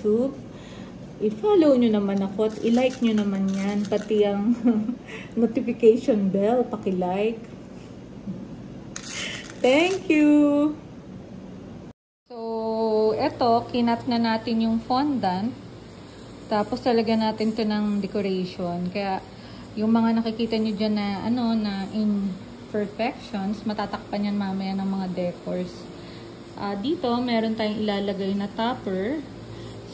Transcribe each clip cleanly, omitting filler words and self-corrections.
YouTube. I-follow nyo naman ako at i-like nyo naman yan. Pati ang notification bell, paki-like. Thank you! So, eto, kinat na natin yung fondant. Tapos talagyan natin to ng decoration. Kaya, yung mga nakikita nyo dyan na, na imperfections, matatakpan yan mamaya ng mga decors. Dito, meron tayong ilalagay na topper.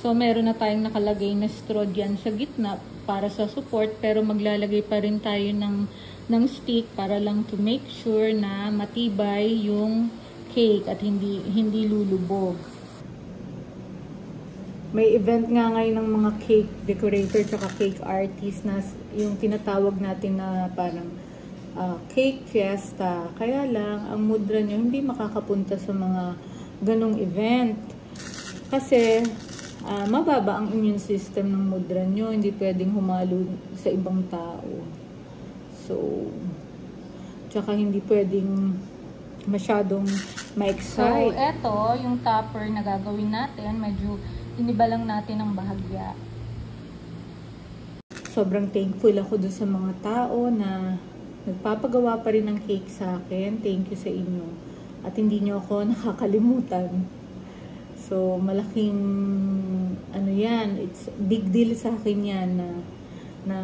So, meron na tayong nakalagay na straw dyan sa gitna para sa support. Pero maglalagay pa rin tayo ng stick para lang to make sure na matibay yung cake at hindi lulubog. May event nga ngayon ng mga cake decorator tsaka cake artist na yung tinatawag natin na parang cake fiesta. Kaya lang, ang mudra nyo hindi makakapunta sa mga ganong event. Kasi, mababa ang immune system ng mudra nyo. Hindi pwedeng humalo sa ibang tao. So, tsaka hindi pwedeng masyadong ma-excite. So, eto, yung topper na gagawin natin, medyo iniba lang natin ng bahagya. Sobrang thankful ako dun sa mga tao na nagpapagawa pa rin ng cake sa akin. Thank you sa inyo. At hindi nyo ako nakakalimutan. So, malaking, yan, it's big deal sa akin yan na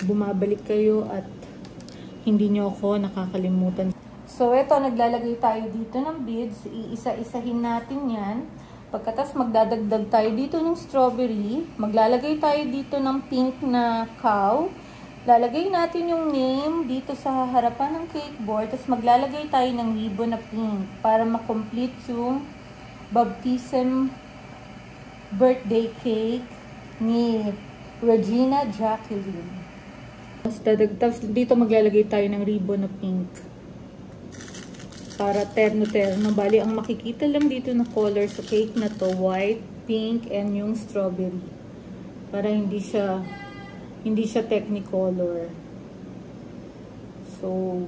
bumabalik kayo at hindi nyo ako nakakalimutan. So, eto, naglalagay tayo dito ng beads. Iisa-isahin natin yan. Pagkatas, magdadagdag tayo dito ng strawberry. Maglalagay tayo dito ng pink na cow. Lalagay natin yung name dito sa harapan ng cake board. Tapos, maglalagay tayo ng ribbon na pink para makomplete yung baptism birthday cake ni Regina Jacqueline. Tapos dito maglalagay tayo ng ribbon na pink para terno-terno. Bali, ang makikita lang dito na color sa cake na to, white, pink, and yung strawberry. Para hindi siya technicolor. So,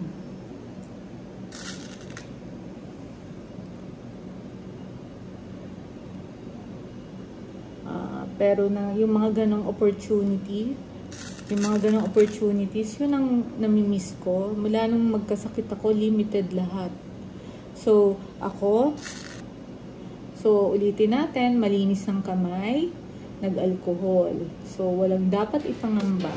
pero yung mga ganong opportunities, yun ang namimiss ko. Mula nung magkasakit ako, limited lahat. So, ulitin natin, malinis ang kamay, nag-alcohol. So, walang dapat ipangamba.